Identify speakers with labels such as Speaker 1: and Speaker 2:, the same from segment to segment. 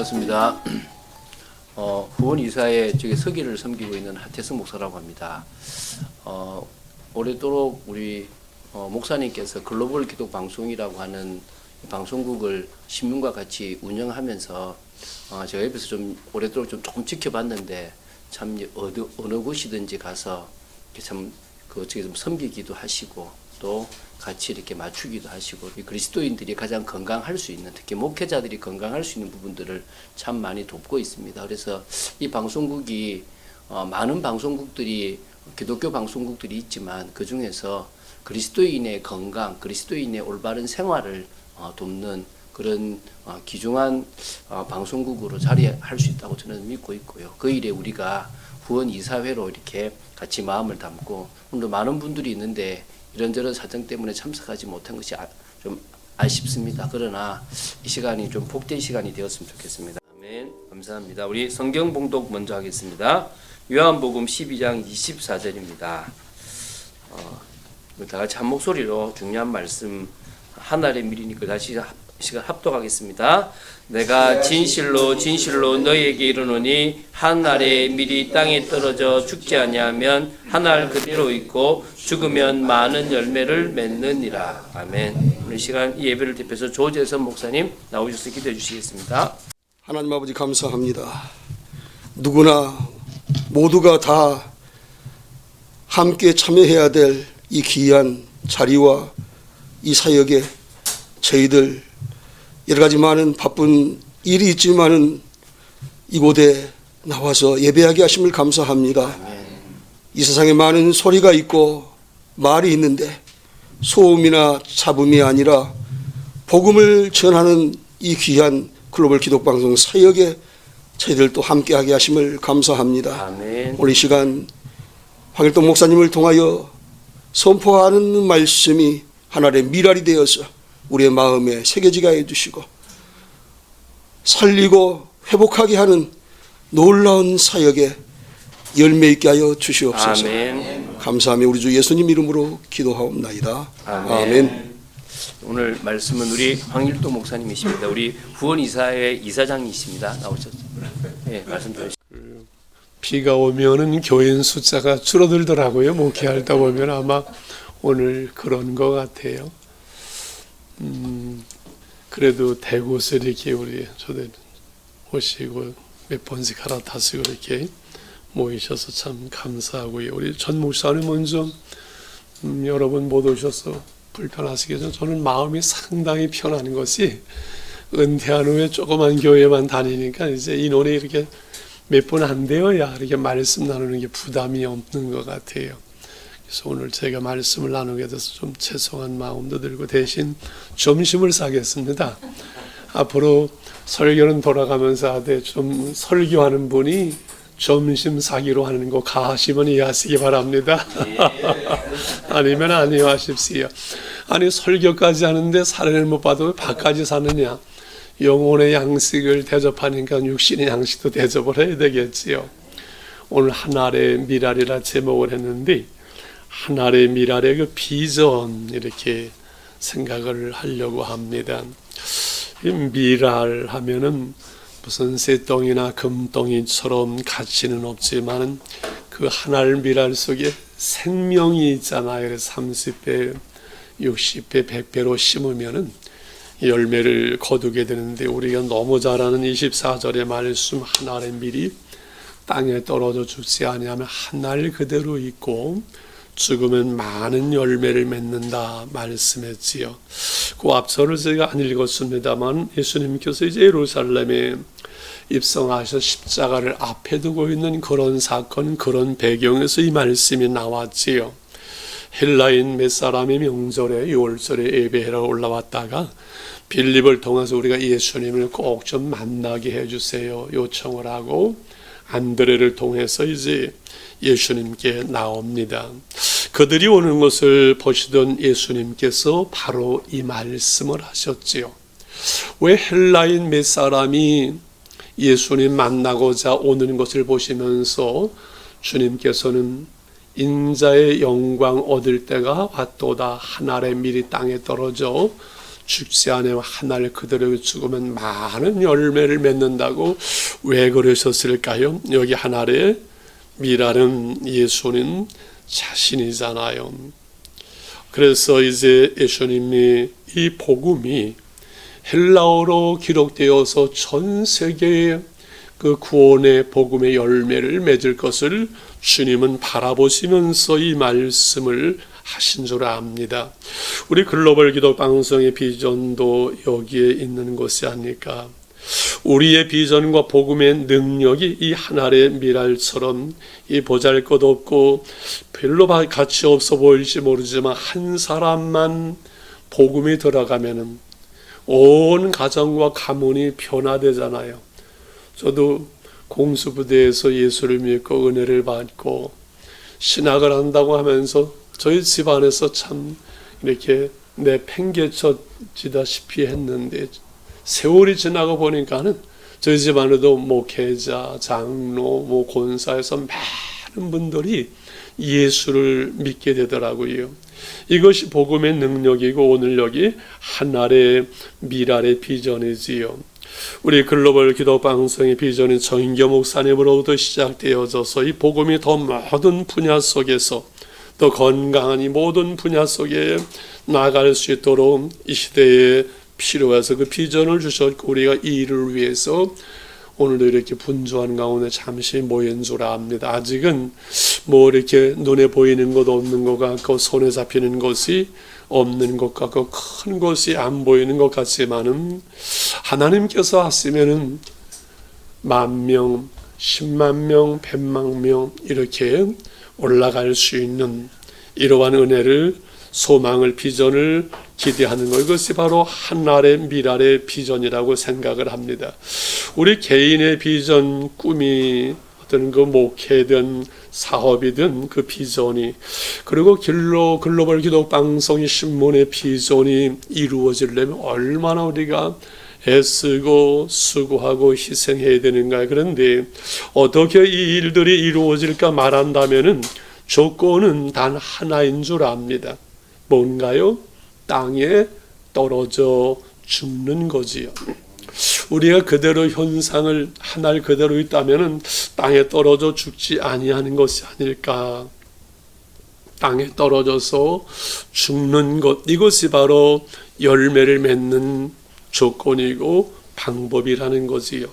Speaker 1: 반갑습니다. 후원 이사의 서기를 섬기고 있는 하태승 목사라고 합니다. 오래도록 우리 목사님께서 글로벌 기독 방송이라고 하는 방송국을 신문과 같이 운영하면서 제가 옆에서 좀 오래도록 조금 지켜봤는데 참 어느 곳이든지 가서 참 좀 섬기기도 하시고 또 같이 이렇게 맞추기도 하시고 그리스도인들이 가장 건강할 수 있는, 특히 목회자들이 건강할 수 있는 부분들을 참 많이 돕고 있습니다. 그래서 이 방송국이 많은 방송국들이 기독교 방송국들이 있지만 그 중에서 그리스도인의 건강, 그리스도인의 올바른 생활을 돕는 그런 귀중한 방송국으로 자리할 수 있다고 저는 믿고 있고요. 그 일에 우리가 후원 이사회로 이렇게 같이 마음을 담고, 오늘 많은 분들이 있는데 이런저런 사정 때문에 참석하지 못한 것이 좀 아쉽습니다. 그러나 이 시간이 좀 복된 시간이 되었으면 좋겠습니다. 아멘. 감사합니다. 우리 성경 봉독 먼저 하겠습니다. 요한복음 12장 24절입니다. 다 같이 한 목소리로 중요한 말씀, 하늘의 미리니까 다시 시간 합독하겠습니다. 내가 진실로 진실로 너희에게 이르노니 한 알의 밀이 땅에 떨어져 죽지 아니하면 한 알 그대로 있고 죽으면 많은 열매를 맺느니라. 아멘. 오늘 시간 이 예배를 대표해서 조재선 목사님 나오셔서 기도해 주시겠습니다.
Speaker 2: 하나님 아버지 감사합니다. 누구나 모두가 다 함께 참여해야 될 이 귀한 자리와 이 사역에 저희들 여러 가지 많은 바쁜 일이 있지만은 이곳에 나와서 예배하게 하심을 감사합니다.
Speaker 1: 아멘.
Speaker 2: 이 세상에 많은 소리가 있고 말이 있는데 소음이나 잡음이 아니라 복음을 전하는 이 귀한 글로벌 기독방송 사역에 저희들 또 함께하게 하심을 감사합니다.
Speaker 1: 아멘.
Speaker 2: 오늘 이 시간 황일동 목사님을 통하여 선포하는 말씀이 하나의 미랄이 되어서 우리의 마음에 새겨지게 해주시고 살리고 회복하게 하는 놀라운 사역에 열매 있게 하여 주시옵소서.
Speaker 1: 아멘.
Speaker 2: 감사하며 우리 주 예수님 이름으로 기도하옵나이다.
Speaker 1: 아멘.
Speaker 2: 아멘.
Speaker 1: 오늘 말씀은 우리 황일도 목사님이십니다. 우리 후원이사회 이사장이십니다. 나오셨죠? 네, 말씀 주시죠.
Speaker 3: 비가 오면은 교인 숫자가 줄어들더라고요. 목회하다 보면 아마 오늘 그런 것 같아요. 그래도 대곳에 이렇게 우리 저들 오시고 몇 번씩 갈아타시고 이렇게 모이셔서 참 감사하고요. 우리 전 목사님은 좀 여러분 못 오셔서 불편하시겠지만 저는 마음이 상당히 편한 것이 은퇴한 후에 조그만 교회만 다니니까 이제 인원이 이렇게 몇 분 안 되어야 이렇게 말씀 나누는 게 부담이 없는 것 같아요. 그래서 오늘 제가 말씀을 나누게 돼서 좀 죄송한 마음도 들고 대신 점심을 사겠습니다. 앞으로 설교는 돌아가면서 하되 좀 설교하는 분이 점심 사기로 하는 거 가하시면 이해하시기 바랍니다. 아니면 아니요 하십시오. 아니 설교까지 하는데 살을 못 봐도 밥까지 사느냐. 영혼의 양식을 대접하니까 육신의 양식도 대접을 해야 되겠지요. 오늘 하늘의 미랄이라 제목을 했는데 하늘의 미랄의 그 비전 이렇게 생각을 하려고 합니다. 이 미랄 하면은 무슨 쇠똥이나 금덩이처럼 가치는 없지만 그 하늘 미랄 속에 생명이 있잖아요. 그래서 30배, 60배, 100배로 심으면은 열매를 거두게 되는데 우리가 너무 잘 아는 24절의 말씀 하늘의 밀이 땅에 떨어져 죽지 아니하면 한 알 그대로 있고 죽으면 많은 열매를 맺는다 말씀했지요. 그 앞서를 제가 안 읽었습니다만 예수님께서 이제 예루살렘에 입성하셔 십자가를 앞에 두고 있는 그런 사건, 그런 배경에서 이 말씀이 나왔지요. 헬라인 몇 사람이 명절에 6월절에 예배하러 올라왔다가 빌립을 통해서 우리가 예수님을 꼭 좀 만나게 해주세요 요청을 하고 안드레를 통해서 이제 예수님께 나옵니다. 그들이 오는 것을 보시던 예수님께서 바로 이 말씀을 하셨지요. 왜 헬라인 몇 사람이 예수님 만나고자 오는 것을 보시면서 주님께서는 인자의 영광 얻을 때가 왔도다. 하늘의 밀이 땅에 떨어져 죽지 않으면 하나를 그대로 죽으면 많은 열매를 맺는다고 왜 그러셨을까요? 여기 하나의 미라는 예수는 자신이잖아요. 그래서 이제 예수님이 이 복음이 헬라어로 기록되어서 전 세계에 그 구원의 복음의 열매를 맺을 것을 주님은 바라보시면서 이 말씀을 하신 줄 압니다. 우리 글로벌 기도 방송의 비전도 여기에 있는 것이 아닐까. 우리의 비전과 복음의 능력이 이 하나의 미랄처럼 이 보잘것없고 별로 가치 없어 보일지 모르지만 한 사람만 복음이 들어가면은 온 가정과 가문이 변화되잖아요. 저도 공수부대에서 예수를 믿고 은혜를 받고 신학을 한다고 하면서 저희 집안에서 참 이렇게 내팽개쳐지다시피 했는데 세월이 지나고 보니까는 저희 집안에도 목회자, 장로, 권사에서 많은 분들이 예수를 믿게 되더라고요. 이것이 복음의 능력이고 오늘 여기 하나의 미랄의 비전이지요. 우리 글로벌 기도 방송의 비전은 정인교 목사님으로부터 시작되어져서 이 복음이 더 모든 분야 속에서 더 건강한 이 모든 분야 속에 나아갈 수 있도록 이 시대에 필요해서 그 비전을 주셨고 우리가 이 일을 위해서 오늘도 이렇게 분주한 가운데 잠시 모인 줄 압니다. 아직은 뭐 이렇게 눈에 보이는 것 없는 것 같고 손에 잡히는 것이 없는 것 같고 큰 것이 안 보이는 것 같지만은 하나님께서 하시면은 10,000명, 10만 명, 100만 명 이렇게 올라갈 수 있는 이러한 은혜를 소망을 비전을 기대하는 것 이것이 바로 한날의 미랄의 비전이라고 생각을 합니다. 우리 개인의 비전 꿈이 어떤 그 목회든 사업이든 그 비전이 그리고 글로벌 기도 방송이 신문의 비전이 이루어지려면 얼마나 우리가 애쓰고 수고하고 희생해야 되는가. 그런데 어떻게 이 일들이 이루어질까 말한다면은 조건은 단 하나인 줄 압니다. 뭔가요? 땅에 떨어져 죽는 거지요. 우리가 그대로 현상을 하나를 그대로 있다면은 땅에 떨어져 죽지 아니하는 것이 아닐까. 땅에 떨어져서 죽는 것 이것이 바로 열매를 맺는 조건이고 방법이라는 거지요.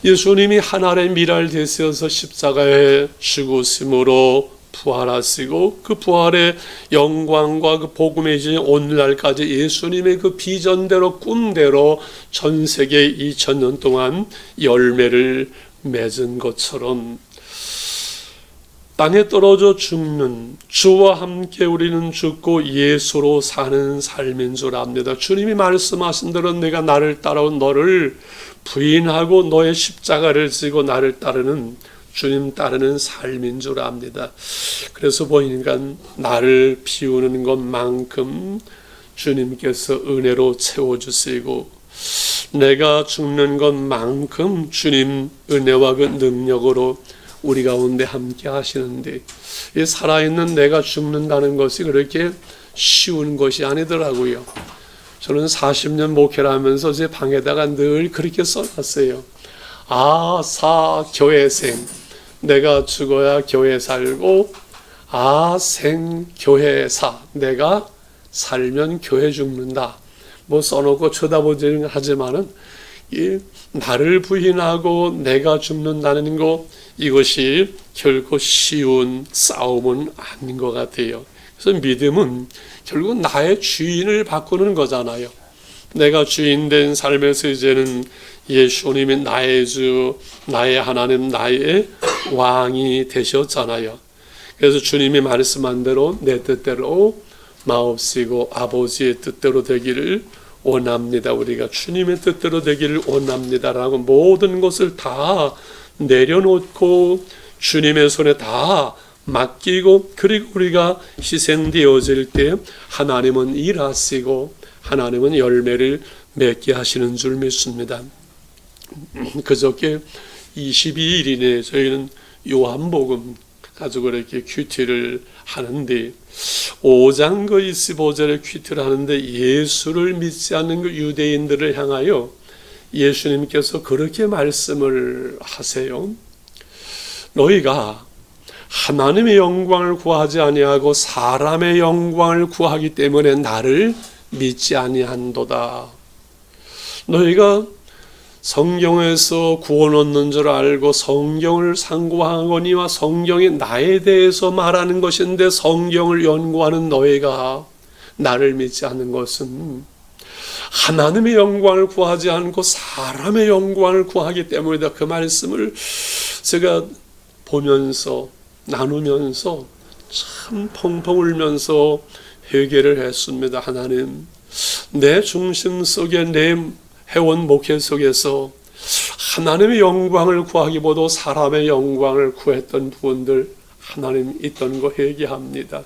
Speaker 3: 예수님이 하나의 미랄 되셔서 십자가에 죽으심으로 부활하시고 그 부활의 영광과 그 복음의 이제 오늘날까지 예수님의 그 비전대로 꿈대로 전 세계 2000년 동안 열매를 맺은 것처럼 땅에 떨어져 죽는 주와 함께 우리는 죽고 예수로 사는 삶인 줄 압니다. 주님이 말씀하신 대로 내가 나를 따라온 너를 부인하고 너의 십자가를 지고 나를 따르는 주님 따르는 삶인 줄 압니다. 그래서 보니까 나를 비우는 것만큼 주님께서 은혜로 채워주시고 내가 죽는 것만큼 주님 은혜와 그 능력으로 우리 가운데 함께 하시는데 이 살아있는 내가 죽는다는 것이 그렇게 쉬운 것이 아니더라고요. 저는 40년 목회를 하면서 제 방에다가 늘 그렇게 써놨어요. 아사 교회생 내가 죽어야 교회 살고 생 교회사 내가 살면 교회 죽는다. 뭐 써놓고 쳐다보지는 하지만은 이 나를 부인하고 내가 죽는다는 것 이것이 결코 쉬운 싸움은 아닌 것 같아요. 그래서 믿음은 결국 나의 주인을 바꾸는 거잖아요. 내가 주인된 삶에서 이제는 예수님이 나의 주, 나의 하나님, 나의 왕이 되셨잖아요. 그래서 주님이 말씀한 대로 내 뜻대로 마옵시고 아버지의 뜻대로 되기를 원합니다. 우리가 주님의 뜻대로 되기를 원합니다라고 모든 것을 다 내려놓고 주님의 손에 다 맡기고 그리고 우리가 희생되어질 때 하나님은 일하시고 하나님은 열매를 맺게 하시는 줄 믿습니다. 그저께 22일 이내에 저희는 요한복음 아주 그렇게 큐티를 하는데 5장 그 25절에 큐티를 하는데 예수를 믿지 않는 그 유대인들을 향하여 예수님께서 그렇게 말씀을 하세요. 너희가 하나님의 영광을 구하지 아니하고 사람의 영광을 구하기 때문에 나를 믿지 아니한도다. 너희가 성경에서 구원 얻는 줄 알고 성경을 상고하거니와 성경이 나에 대해서 말하는 것인데 성경을 연구하는 너희가 나를 믿지 않는 것은 하나님의 영광을 구하지 않고 사람의 영광을 구하기 때문이다. 그 말씀을 제가 보면서 나누면서 참 펑펑 울면서 회개를 했습니다. 하나님, 내 중심 속에 내 해원 목회 속에서 하나님의 영광을 구하기보다 사람의 영광을 구했던 부분들 하나님 있던 거 회개합니다.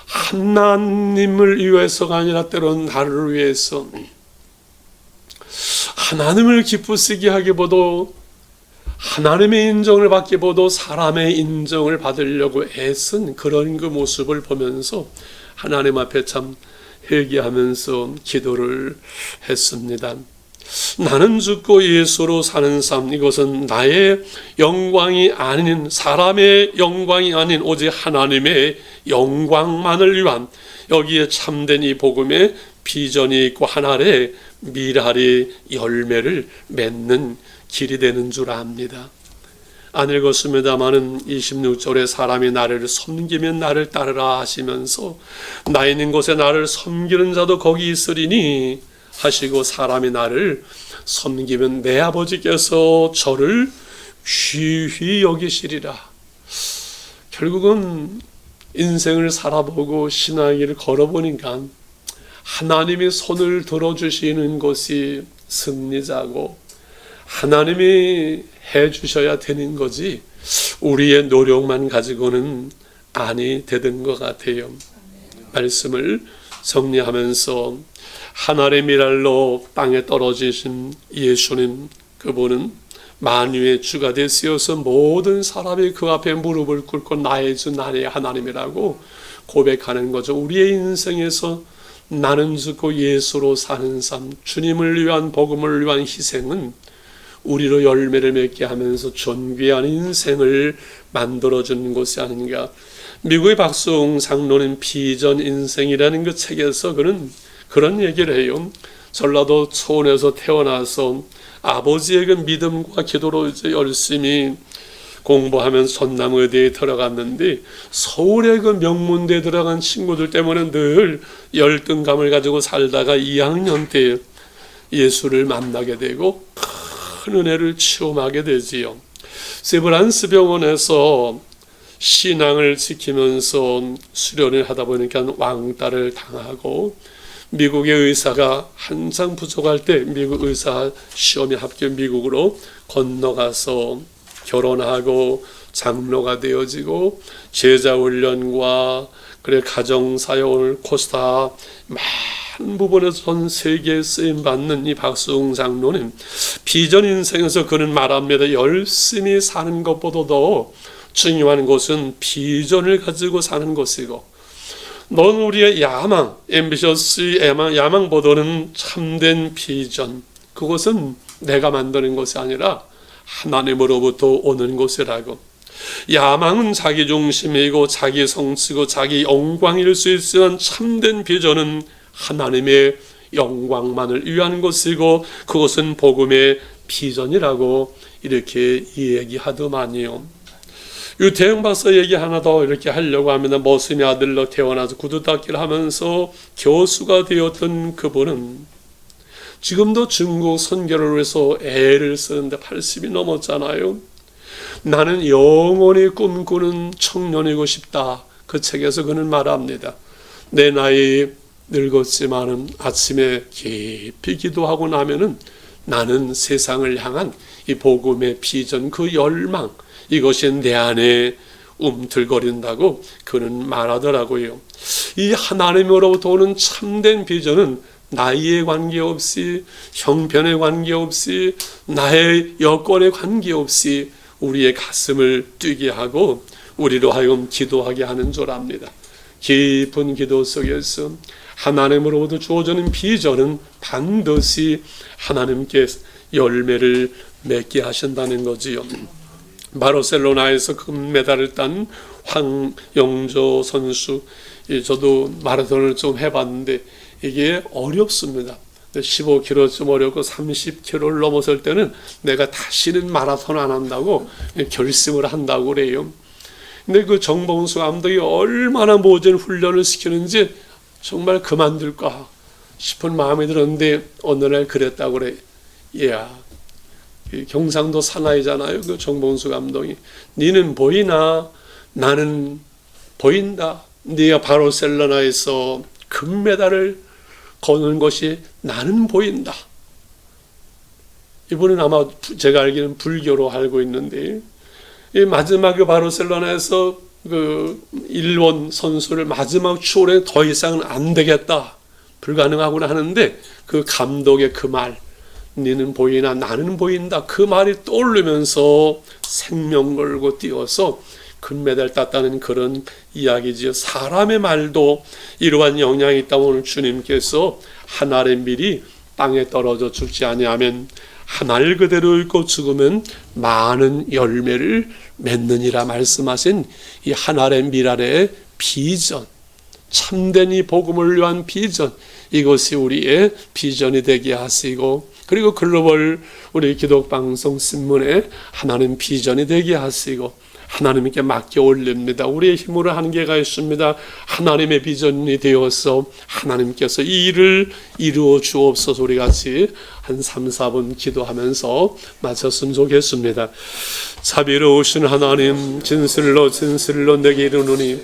Speaker 3: 하나님을 위해서가 아니라 때로는 나를 위해서 하나님을 기쁘시게 하기보다 하나님의 인정을 받기보다 사람의 인정을 받으려고 애쓴 그런 그 모습을 보면서 하나님 앞에 참 회개하면서 기도를 했습니다. 나는 죽고 예수로 사는 삶, 이것은 나의 영광이 아닌 사람의 영광이 아닌 오직 하나님의 영광만을 위한 여기에 참된 이 복음의 비전이 있고 하나의 미랄의 열매를 맺는 길이 되는 줄 압니다. 안 읽었습니다마는 26절에 사람이 나를 섬기면 나를 따르라 하시면서 나 있는 곳에 나를 섬기는 자도 거기 있으리니 하시고 사람이 나를 섬기면 내 아버지께서 저를 귀히 여기시리라. 결국은 인생을 살아보고 신앙길을 걸어보니까 하나님이 손을 들어주시는 것이 승리자고 하나님이 해주셔야 되는 거지 우리의 노력만 가지고는 아니 되는 것 같아요. 말씀을 정리하면서 하늘의 미랄로 땅에 떨어지신 예수님, 그분은 만유의 주가 되시어서 모든 사람이 그 앞에 무릎을 꿇고 나의 주 나의 하나님이라고 고백하는 거죠. 우리의 인생에서 나는 죽고 예수로 사는 삶, 주님을 위한 복음을 위한 희생은 우리로 열매를 맺게 하면서 존귀한 인생을 만들어주는 것이 아닌가. 미국의 박수홍 장로는 비전 인생이라는 그 책에서 그는 그런 얘기를 해요. 전라도 초원에서 태어나서 아버지의 그 믿음과 기도로 이제 열심히 공부하면서 전남의대에 들어갔는데 서울의 그 명문대에 들어간 친구들 때문에 늘 열등감을 가지고 살다가 2학년 때 예수를 만나게 되고 큰 은혜를 체험하게 되지요. 세브란스 병원에서 신앙을 지키면서 수련을 하다 보니까 왕따를 당하고 미국의 의사가 한창 부족할 때 미국 의사 시험에 합격 미국으로 건너가서 결혼하고 장로가 되어지고 제자훈련과 그래 가정사역을 코스타 많은 부분에서 전 세계에 쓰임받는 이 박수홍 장로는 비전 인생에서 그는 말합니다. 열심히 사는 것보다도 중요한 것은 비전을 가지고 사는 것이고 넌 우리의 야망, 앰비셔스 야망보다는 참된 비전, 그것은 내가 만드는 것이 아니라 하나님으로부터 오는 것이라고. 야망은 자기 중심이고 자기 성취고 자기 영광일 수 있지만 참된 비전은 하나님의 영광만을 위한 것이고 그것은 복음의 비전이라고 이렇게 이야기하더만요. 유태영 박사 얘기 하나 더 이렇게 하려고 하면 머슴의 아들로 태어나서 구두닦기를 하면서 교수가 되었던 그분은 지금도 중국 선교를 위해서 애를 쓰는데 80이 넘었잖아요. 나는 영원히 꿈꾸는 청년이고 싶다. 그 책에서 그는 말합니다. 내 나이 늙었지만은 아침에 깊이 기도하고 나면은 나는 세상을 향한 이 복음의 비전, 그 열망, 이것이 내 안에 움틀거린다고 그는 말하더라고요. 이 하나님으로부터 오는 참된 비전은 나이에 관계없이 형편에 관계없이 나의 여건에 관계없이 우리의 가슴을 뛰게 하고 우리로 하여금 기도하게 하는 줄 압니다. 깊은 기도 속에서 하나님으로부터 주어지는 비전은 반드시 하나님께 열매를 맺게 하신다는 거지요. 바르셀로나에서 금메달을 딴 황영조 선수, 저도 마라톤을 좀 해봤는데 이게 어렵습니다. 15km쯤 어렵고 30km를 넘어설 때는 내가 다시는 마라톤 안 한다고 결심을 한다고 그래요. 근데 그 정봉수 감독이 얼마나 모진 훈련을 시키는지 정말 그만둘까 싶은 마음이 들었는데 어느 날 그랬다고 그래. 경상도 사나이잖아요. 그 정봉수 감독이. 니는 보이나? 나는 보인다. 네가 바르셀로나에서 금메달을 거는 것이 나는 보인다. 이분은 아마 제가 알기로는 불교로 알고 있는데 이 마지막 바르셀로나에서 그 일본 선수를 마지막 추월에 더 이상은 안 되겠다. 불가능하구나 하는데 그 감독의 그 말, 너는 보이나 나는 보인다. 그 말이 떠오르면서 생명 걸고 뛰어서 금메달 땄다는 그런 이야기지요. 사람의 말도 이러한 영향이 있다고 오늘 주님께서 한 알의 밀이 땅에 떨어져 죽지 아니하면 한 알 그대로 있고 죽으면 많은 열매를 맺느니라 말씀하신 이 한 알의 밀 아래의 비전, 참된 이 복음을 위한 비전, 이것이 우리의 비전이 되게 하시고, 그리고 글로벌 우리 기독방송 신문에 하나님 비전이 되게 하시고 하나님께 맡겨 올립니다. 우리의 힘으로 한계가 있습니다. 하나님의 비전이 되어서 하나님께서 이 일을 이루어 주옵소서. 우리 같이 한 3, 4분 기도하면서 마쳤으면 좋겠습니다. 자비로우신 하나님, 진실로 내게 이르노니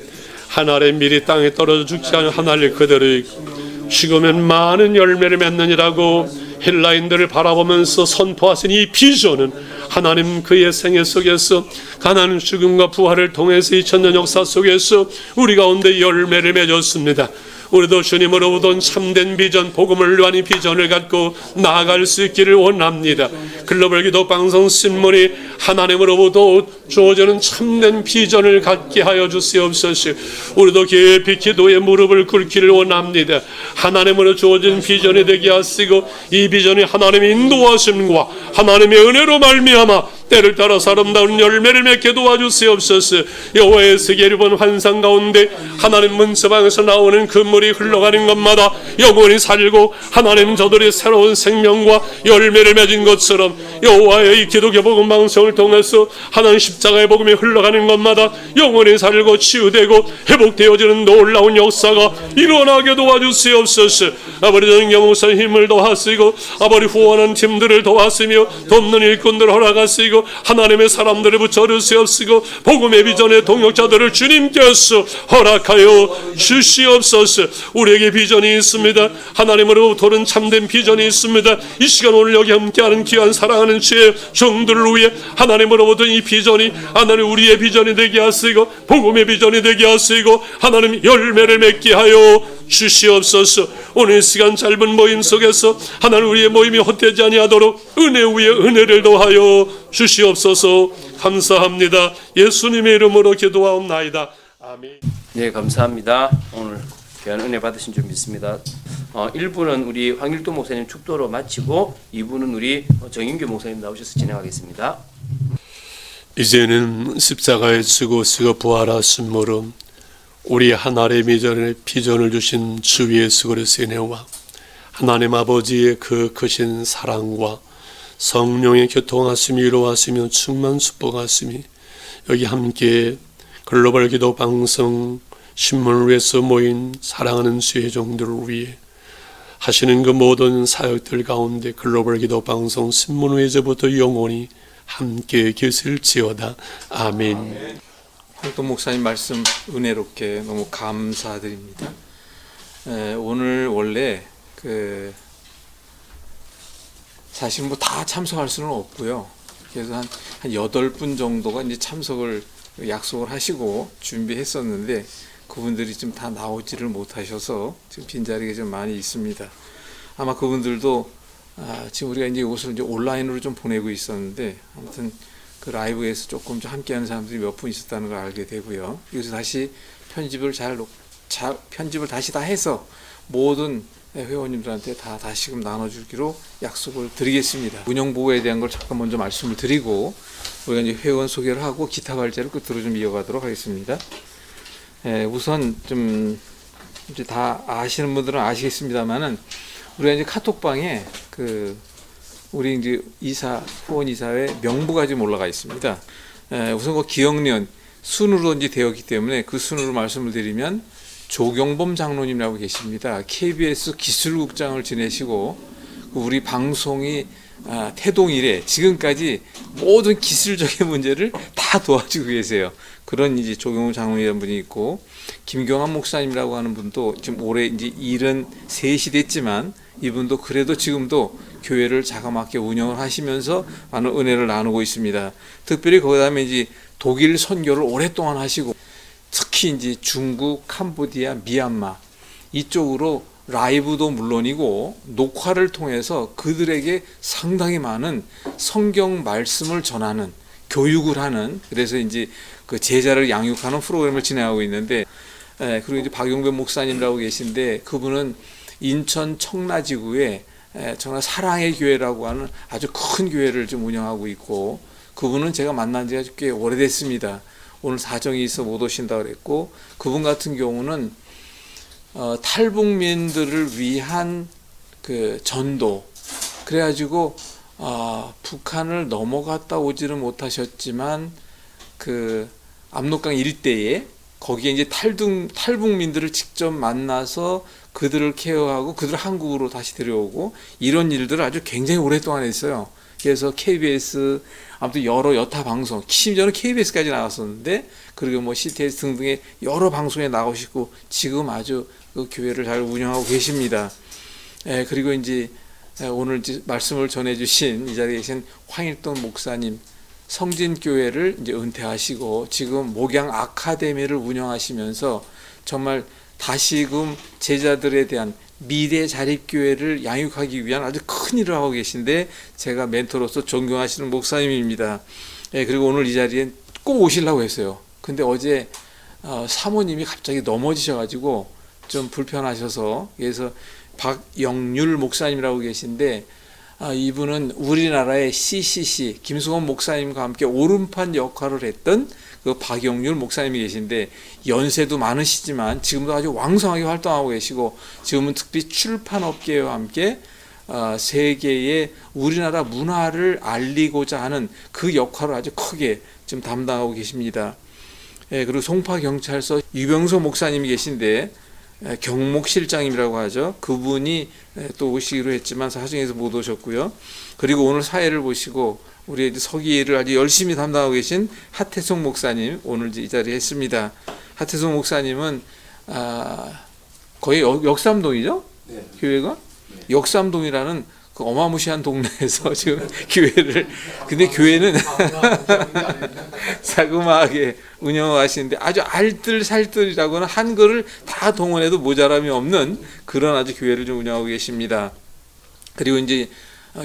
Speaker 3: 한 알의 밀이 땅에 떨어져 죽지 않은 한 알 그대로 있고 죽으면 많은 열매를 맺느니라고 헬라인들을 바라보면서 선포하신 이 비전은 하나님 그의 생애 속에서 가나안 죽음과 부활을 통해서 2000년 역사 속에서 우리 가운데 열매를 맺었습니다. 우리도 주님으로부터 참된 비전, 복음을 위한 이 비전을 갖고 나아갈 수 있기를 원합니다. 글로벌 기도 방송 신문이 하나님으로부터 주어지는 참된 비전을 갖게 하여 주시옵소서. 우리도 깊이 기도에 무릎을 꿇기를 원합니다. 하나님으로 주어진 비전이 되게 하시고 이 비전이 하나님의 인도하심과 하나님의 은혜로 말미암아 때를 따라서 아름다운 열매를 맺게 도와주시옵소서. 여호와의 세계를 환상 가운데 하나님 문서방에서 나오는 그 물이 흘러가는 것마다 영원히 살고 하나님 저들이 새로운 생명과 열매를 맺은 것처럼 여호와의 이 기독교 복음 방송을 통해서 하나님 십자가의 복음이 흘러가는 것마다 영원히 살고 치유되고 회복되어지는 놀라운 역사가 일어나게 도와주시옵소서. 아버지 정경 목사 힘을 더하시고 아버지 후원하는 팀들을 도와주시며 돕는 일꾼들을 허락하시고 하나님의 사람들을 붙여주시옵시고 복음의 비전의 동역자들을 주님께서 허락하여 주시옵소서. 우리에게 비전이 있습니다. 하나님으로부터는 참된 비전이 있습니다. 이 시간 오늘 여기 함께하는 귀한 사랑하는 주의 종들을 위해 하나님으로부터 이 비전이 하나님 우리의 비전이 되게 하시고 복음의 비전이 되게 하시고 하나님 열매를 맺게 하여 주시옵소서. 오늘 이 시간 짧은 모임 속에서 하나님 우리의 모임이 헛되지 아니하도록 은혜 위에 은혜를 더하여 주시옵소서. 감사합니다. 예수님의 이름으로 기도하옵나이다. 아멘.
Speaker 1: 네, 감사합니다. 오늘 귀한 은혜 받으신 줄 믿습니다. 1부는 우리 황일도 목사님 축도로 마치고 2부는 우리 정인규 목사님 나오셔서 진행하겠습니다.
Speaker 3: 이제는 십자가에 죽으시고 부활하심으로 우리 하나님의 비전을 주신 주 예수 그리스도의 은혜와 하나님 아버지의 그 크신 사랑과 성령의 교통하심이 위로하시며 충만 축복하심이 여기 함께 글로벌 기도 방송 신문을 위해서 모인 사랑하는 주의 종들을 위해 하시는 그 모든 사역들 가운데 글로벌 기도 방송 신문을 이제부터 영원히 함께 계실지어다. 아멘.
Speaker 4: 황도 목사님 말씀 은혜롭게 너무 감사드립니다. 오늘 원래 사실 뭐 다 참석할 수는 없고요. 그래서 한 8분 정도가 이제 참석을 약속을 하시고 준비했었는데 그분들이 좀 다 나오지를 못하셔서 지금 빈자리가 좀 많이 있습니다. 아마 그분들도 지금 우리가 이제 이것을 이제 온라인으로 좀 보내고 있었는데 아무튼 그 라이브에서 조금 좀 함께하는 사람들이 몇 분 있었다는 걸 알게 되고요. 여기서 다시 편집을 편집을 다시 다 해서 모든 회원님들한테 다 다시금 나눠주기로 약속을 드리겠습니다. 운영보고에 대한 걸 잠깐 먼저 말씀을 드리고 우리가 이제 회원 소개를 하고 기타 발제를 끝으로 좀 이어가도록 하겠습니다. 우선 좀 이제 다 아시는 분들은 아시겠습니다만은 우리가 이제 카톡방에 우리 이제 후원 이사회 명부가 지금 올라가 있습니다. 우선 그 기억년 순으로 이제 되었기 때문에 그 순으로 말씀을 드리면 조경범 장로님이라고 계십니다. KBS 기술국장을 지내시고 우리 방송이 태동 이래 지금까지 모든 기술적인 문제를 다 도와주고 계세요. 그런 이제 조경범 장로님이라는 분이 있고 김경환 목사님이라고 하는 분도 지금 올해 이제 73이 됐지만 이분도 그래도 지금도 교회를 자그맣게 운영을 하시면서 많은 은혜를 나누고 있습니다. 특별히 그다음에 이제 독일 선교를 오랫동안 하시고 특히 이제 중국, 캄보디아, 미얀마 이쪽으로 라이브도 물론이고 녹화를 통해서 그들에게 상당히 많은 성경 말씀을 전하는 교육을 하는 그래서 이제 그 제자를 양육하는 프로그램을 진행하고 있는데 그리고 이제 박용배 목사님이라고 계신데 그분은 인천 청라지구에 정말 사랑의 교회라고 하는 아주 큰 교회를 좀 운영하고 있고 그분은 제가 만난 지가 꽤 오래됐습니다. 오늘 사정이 있어 못 오신다고 그랬고 그분 같은 경우는 탈북민들을 위한 그 전도 그래가지고 북한을 넘어갔다 오지는 못하셨지만 그 압록강 일대에 거기에 이제 탈북민들을 직접 만나서 그들을 케어하고 그들을 한국으로 다시 데려오고 이런 일들을 아주 굉장히 오랫동안 했어요. 그래서 KBS 아무튼 여러 여타 방송 심지어는 KBS까지 나갔었는데 그리고 뭐 CTS 등등의 여러 방송에 나오시고 지금 아주 그 교회를 잘 운영하고 계십니다. 그리고 이제 오늘 이제 말씀을 전해주신 이 자리에 계신 황일동 목사님 성진교회를 이제 은퇴하시고 지금 목양 아카데미를 운영하시면서 정말 다시금 제자들에 대한 미래 자립교회를 양육하기 위한 아주 큰 일을 하고 계신데 제가 멘토로서 존경하시는 목사님입니다. 그리고 오늘 이 자리에 꼭 오시려고 했어요. 근데 어제 사모님이 갑자기 넘어지셔가지고 좀 불편하셔서 그래서 박영률 목사님이라고 계신데 이분은 우리나라의 CCC 김수건 목사님과 함께 오른판 역할을 했던 그 박영률 목사님이 계신데 연세도 많으시지만 지금도 아주 왕성하게 활동하고 계시고 지금은 특히 출판업계와 함께 세계의 우리나라 문화를 알리고자 하는 그 역할을 아주 크게 지금 담당하고 계십니다. 그리고 송파경찰서 유병서 목사님이 계신데 경목실장님이라고 하죠. 그분이 또 오시기로 했지만 사정에서 못 오셨고요. 그리고 오늘 사회를 보시고 우리 서기를 아주 열심히 담당하고 계신 하태송 목사님 오늘 이 자리에 했습니다. 하태송 목사님은 거의 역삼동이죠? 네. 교회가? 네. 역삼동이라는 그 어마무시한 동네에서 지금 교회를 근데 교회는 자그마하게 운영하시는데 아주 알뜰살뜰이라고는 한글을 다 동원해도 모자람이 없는 그런 아주 교회를 좀 운영하고 계십니다. 그리고 이제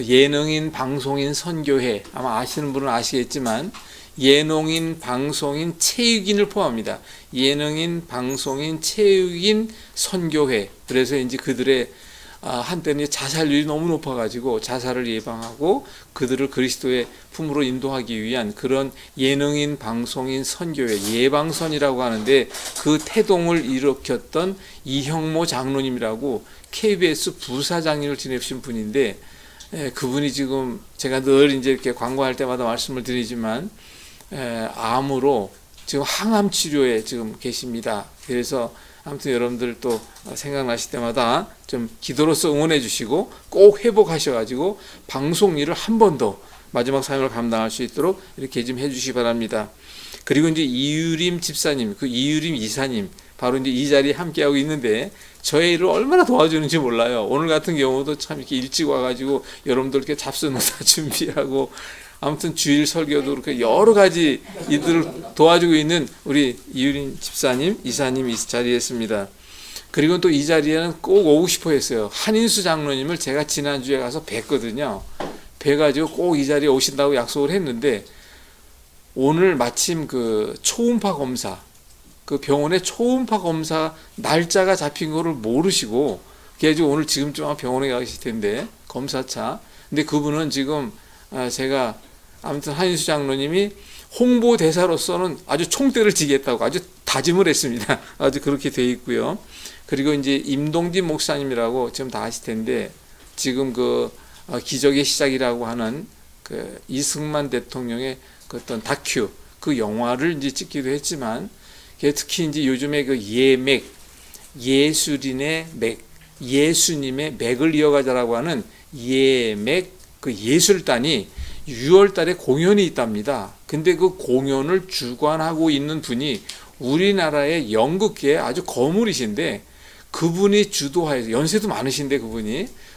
Speaker 4: 예능인, 방송인, 선교회 아마 아시는 분은 아시겠지만 예능인, 방송인, 체육인을 포함합니다. 예능인, 방송인, 체육인, 선교회 그래서 이제 그들의 한때는 자살률이 너무 높아가지고 자살을 예방하고 그들을 그리스도의 품으로 인도하기 위한 그런 예능인, 방송인, 선교회 예방선이라고 하는데 그 태동을 일으켰던 이형모 장로님이라고 KBS 부사장님을 지내신 분인데 그분이 지금 제가 늘 이제 이렇게 광고할 때마다 말씀을 드리지만 암으로 지금 항암 치료에 지금 계십니다. 그래서 아무튼 여러분들 또 생각나실 때마다 좀 기도로서 응원해 주시고 꼭 회복하셔가지고 방송 일을 한 번 더 마지막 사역을 감당할 수 있도록 이렇게 좀 해주시기 바랍니다. 그리고 이제 이유림 집사님, 그 이유림 이사님 바로 이제 이 자리에 함께하고 있는데 저의 일을 얼마나 도와주는지 몰라요. 오늘 같은 경우도 참 이렇게 일찍 와가지고 여러분들 이렇게 잡수노사 준비하고 아무튼 주일 설교도 그렇게 여러 가지 이들을 도와주고 있는 우리 이유린 집사님, 이사님 이 자리에 있습니다. 그리고 또 이 자리에는 꼭 오고 싶어 했어요. 한인수 장로님을 제가 지난주에 가서 뵀거든요. 뵈가지고 꼭 이 자리에 오신다고 약속을 했는데 오늘 마침 그 초음파 검사, 그 병원의 초음파 검사 날짜가 잡힌 거를 모르시고, 그래가지고 오늘 지금쯤 아마 병원에 가실 텐데, 검사차. 근데 그분은 지금 제가 아무튼 한인수 장로님이 홍보대사로서는 아주 총대를 지겠다고 아주 다짐을 했습니다. 아주 그렇게 돼 있고요. 그리고 이제 임동진 목사님이라고 지금 다 아실 텐데, 지금 그 기적의 시작이라고 하는 그 이승만 대통령의 그 어떤 다큐, 그 영화를 이제 찍기도 했지만, 특히 이제 요즘에 그 예맥, 예술인의 맥, 예수님의 맥을 이어가자라고 하는 예맥 그 예술단이 6월 달에 공연이 있답니다. 근데 그 공연을 주관하고 있는 분이 우리나라의 연극계의 아주 거물이신데, 그분이 주도하여서, 연세도 많으신데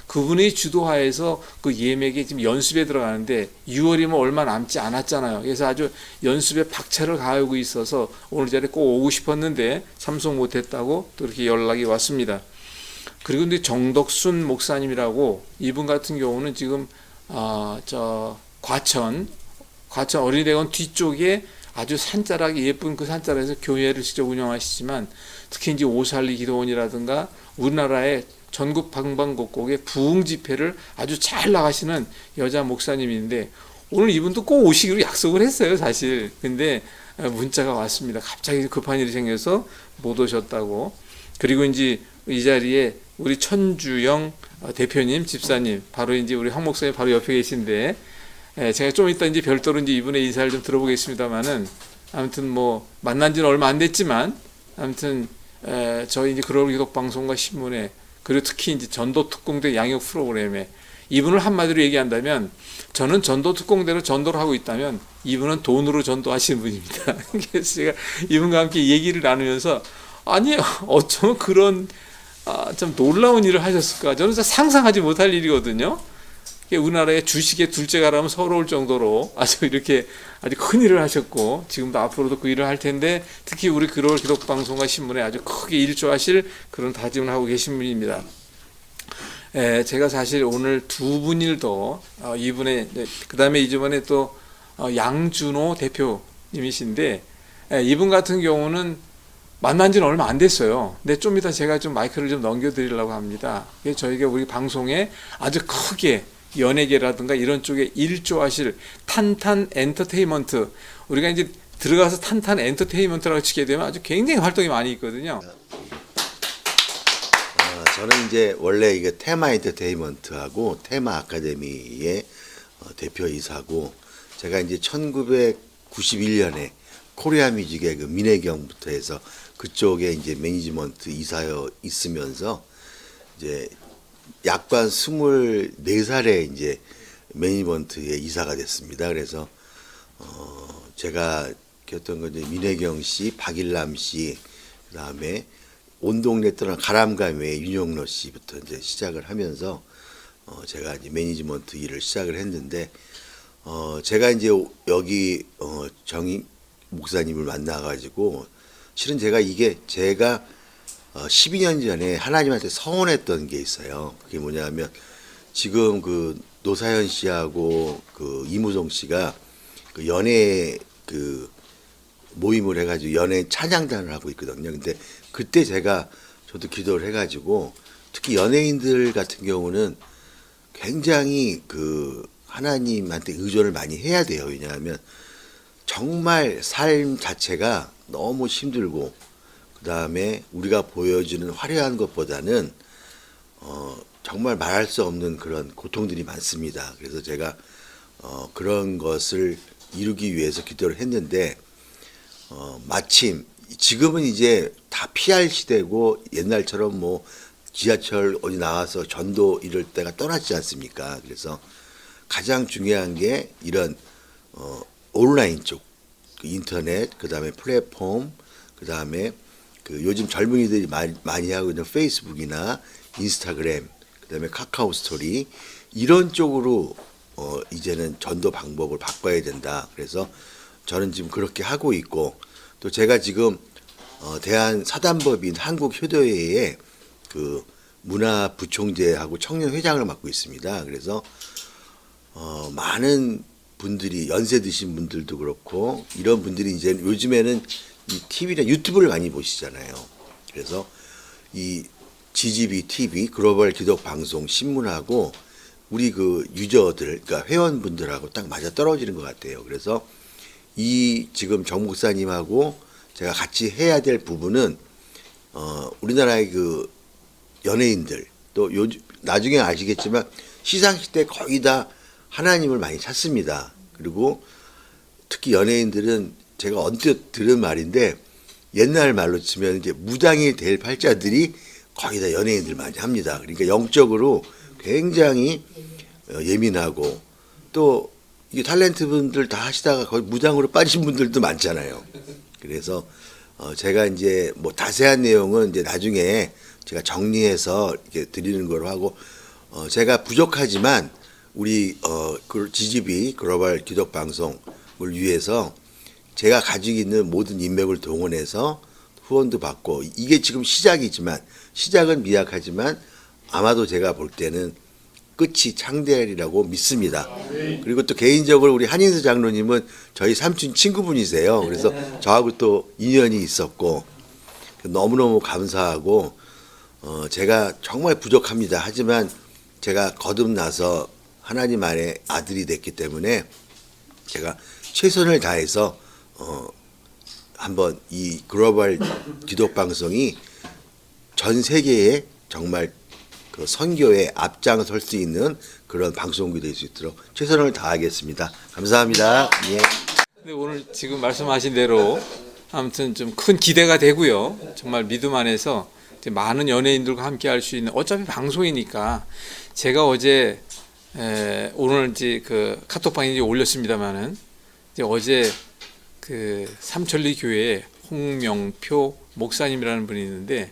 Speaker 4: 그분이 주도하여서 그 예맥이 지금 연습에 들어가는데 6월이면 얼마 남지 않았잖아요. 그래서 아주 연습에 박차를 가하고 있어서 오늘 자리에 꼭 오고 싶었는데 참석 못했다고 또 이렇게 연락이 왔습니다. 그리고 근데 정덕순 목사님이라고, 이분 같은 경우는 지금 저 과천 어린이대학원 뒤쪽에 아주 산자락이 예쁜 그 산자락에서 교회를 직접 운영하시지만, 특히 이제 오살리 기도원이라든가 우리나라의 전국 방방곡곡의 부흥 집회를 아주 잘 나가시는 여자 목사님인데, 오늘 이분도 꼭 오시기로 약속을 했어요, 사실. 근데 문자가 왔습니다. 갑자기 급한 일이 생겨서 못 오셨다고. 그리고 이제 이 자리에 우리 천주영 대표님, 집사님, 바로 이제 우리 황 목사님 바로 옆에 계신데, 제가 좀 이따 이제 별도로 이제 이분의 인사를 좀 들어보겠습니다만은, 아무튼 뭐 만난 지는 얼마 안 됐지만, 아무튼 저희 이제 글로벌 기독 방송과 신문에, 그리고 특히 이제 전도 특공대 양육 프로그램에, 이분을 한마디로 얘기한다면, 저는 전도 특공대로 전도를 하고 있다면 이분은 돈으로 전도하시는 분입니다. 그래서 제가 이분과 함께 얘기를 나누면서, 아니 어쩌면 그런 좀 놀라운 일을 하셨을까, 저는 진짜 상상하지 못할 일이거든요. 우리나라의 주식의 둘째 가라면 서러울 정도로 아주 이렇게 아주 큰 일을 하셨고, 지금도 앞으로도 그 일을 할 텐데, 특히 우리 글로벌 기독 방송과 신문에 아주 크게 일조하실 그런 다짐을 하고 계신 분입니다. 제가 사실 오늘 두 분을 더 이분의, 그 다음에 이번에 또 양준호 대표님이신데, 이분 같은 경우는 만난 지는 얼마 안 됐어요. 근데 좀 이따 제가 좀 마이크를 좀 넘겨드리려고 합니다. 저희가 우리 방송에 아주 크게 연예계라든가 이런 쪽에 일조하실 탄탄 엔터테인먼트, 우리가 이제 들어가서 탄탄 엔터테인먼트라고 치게 되면 아주 굉장히 활동이 많이 있거든요.
Speaker 5: 저는 이제 원래 이게 테마 엔터테인먼트하고 테마 아카데미의 대표이사고, 제가 이제 1991년에 코리아 뮤직의 그 민혜경부터 해서 그쪽에 이제 매니지먼트 이사여 있으면서 이제 약관 24살에 이제 매니지먼트의 이사가 됐습니다. 그래서 제가 겪었던 건 이제 민혜경 씨, 박일남 씨, 그다음에 온 동네 떠난 가람가매의 윤영로 씨부터 이제 시작을 하면서 제가 이제 매니지먼트 일을 시작을 했는데, 제가 이제 여기 정임 목사님을 만나가지고, 실은 제가 12년 전에 하나님한테 서원했던 게 있어요. 그게 뭐냐면, 지금 그 노사연 씨하고 그 이무송 씨가 그 연예 그 모임을 해가지고 연예 찬양단을 하고 있거든요. 근데 그때 저도 기도를 해가지고, 특히 연예인들 같은 경우는 굉장히 그 하나님한테 의존을 많이 해야 돼요. 왜냐하면 정말 삶 자체가 너무 힘들고, 그 다음에 우리가 보여주는 화려한 것보다는 정말 말할 수 없는 그런 고통들이 많습니다. 그래서 제가 그런 것을 이루기 위해서 기도를 했는데, 마침 지금은 이제 다 PR 시대고, 옛날처럼 뭐 지하철 어디 나와서 전도 이럴 때가 떠났지 않습니까? 그래서 가장 중요한 게 이런 온라인 쪽, 그 인터넷, 그 다음에 플랫폼, 그 다음에 그 요즘 젊은이들이 많이 하고 있는 페이스북이나 인스타그램, 그 다음에 카카오 스토리, 이런 쪽으로 이제는 전도 방법을 바꿔야 된다. 그래서 저는 지금 그렇게 하고 있고, 또 제가 지금 대한 사단법인 한국효도회의 그 문화부총재하고 청년회장을 맡고 있습니다. 그래서 많은 분들이 연세 드신 분들도 그렇고 이런 분들이 이제 요즘에는 이 TV나 유튜브를 많이 보시잖아요. 그래서 이 GGB TV 글로벌 기독 방송 신문하고 우리 그 유저들 그러니까 회원분들하고 딱 맞아 떨어지는 것 같아요. 그래서 이 지금 정 목사님하고 제가 같이 해야 될 부분은 우리나라의 그 연예인들 또 요즘 나중에 아시겠지만 시상식 때 거의 다 하나님을 많이 찾습니다. 그리고 특히 연예인들은 제가 언뜻 들은 말인데 옛날 말로 치면 이제 무당이 될 팔자들이 거의 다 연예인들 많이 합니다. 그러니까 영적으로 굉장히 예민하고 또 이게 탤런트 분들 다 하시다가 거의 무당으로 빠진 분들도 많잖아요. 그래서 제가 이제 뭐 자세한 내용은 이제 나중에 제가 정리해서 이렇게 드리는 걸로 하고 제가 부족하지만 우리 그 GGB 글로벌 기독 방송을 위해서 제가 가지고 있는 모든 인맥을 동원해서 후원도 받고 이게 지금 시작이지만 시작은 미약하지만 아마도 제가 볼 때는 끝이 창대하리라고 믿습니다. 그리고 또 개인적으로 우리 한인수 장로님은 저희 삼촌 친구분이세요. 그래서 저하고 또 인연이 있었고 너무너무 감사하고 제가 정말 부족합니다. 하지만 제가 거듭나서 하나님 안에 아들이 됐기 때문에 제가 최선을 다해서 한번 이 글로벌 기독 방송이 전 세계에 정말 그 선교에 앞장설 수 있는 그런 방송국이 될 수 있도록 최선을 다하겠습니다. 감사합니다. 예.
Speaker 4: 근데 오늘 지금 말씀하신 대로 아무튼 좀 큰 기대가 되고요. 정말 믿음 안에서 이제 많은 연예인들과 함께 할 수 있는 어차피 방송이니까 제가 어제 오늘 이제 그 카톡방에 이제 올렸습니다만은 이제 어제 그 삼천리 교회에 홍명표 목사님이라는 분이 있는데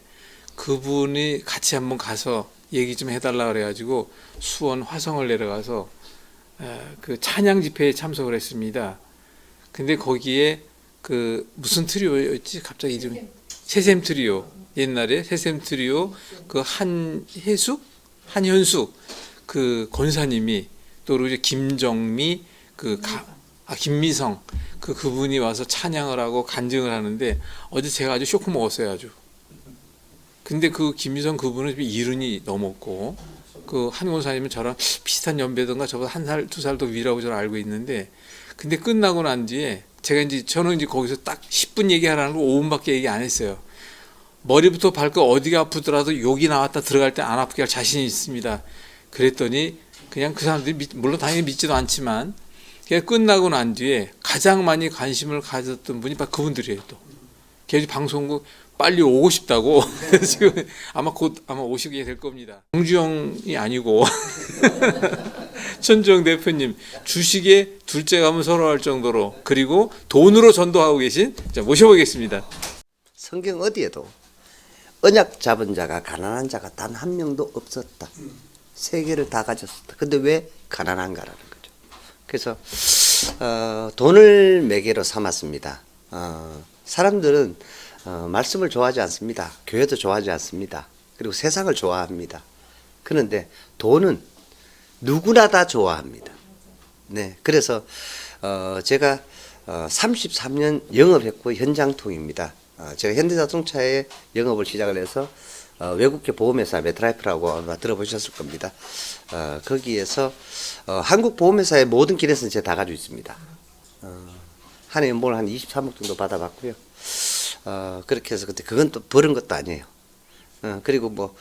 Speaker 4: 그분이 같이 한번 가서 얘기 좀 해달라 그래가지고 수원 화성을 내려가서 그 찬양 집회에 참석을 했습니다. 근데 거기에 그 무슨 트리오였지? 갑자기 이름이 새샘 트리오. 옛날에 새샘 트리오 그 한현숙 그 권사님이 또 그리고 김정미 김미성 그분이 와서 찬양을 하고 간증을 하는데 어제 제가 아주 쇼크 먹었어요 아주. 근데 그 김미성 그분은 이른이 넘었고 그 한 권사님은 저랑 비슷한 연배던가 저보다 1살, 2살 더 위라고 저는 알고 있는데 근데 끝나고 난 뒤에 저는 이제 거기서 딱 10분 얘기하라는 거 5분밖에 얘기 안 했어요. 머리부터 발끝 어디가 아프더라도 욕이 나왔다 들어갈 때 안 아프게 할 자신이 있습니다. 그랬더니 그냥 그 사람들이 물론 당연히 믿지도 않지만 그냥 끝나고 난 뒤에 가장 많이 관심을 가졌던 분이 바로 그분들이에요. 또 계속 방송국 빨리 오고 싶다고 지금 아마 오시게 될 겁니다. 정주영이 아니고 천주영 대표님 주식에 둘째 가면 서러할 정도로 그리고 돈으로 전도하고 계신 자 모셔보겠습니다.
Speaker 6: 성경 어디에도 언약 잡은 자가 가난한 자가 단 한 명도 없었다. 세계를 다 가졌었다. 근데 왜 가난한가라는 거죠. 그래서 돈을 매개로 삼았습니다. 사람들은 말씀을 좋아하지 않습니다. 교회도 좋아하지 않습니다. 그리고 세상을 좋아합니다. 그런데 돈은 누구나 다 좋아합니다. 네, 그래서 제가 33년 영업했고 현장통입니다. 제가 현대자동차에 영업을 시작을 해서 외국계 보험회사 메트라이프라고 아마 들어보셨을 겁니다. 거기에서 한국 보험회사의 모든 기능은 제가 다 가지고 있습니다. 한 해 연봉을 한 23억 정도 받아봤고요. 그렇게 해서 근데 그건 또 버는 것도 아니에요. 그리고 뭐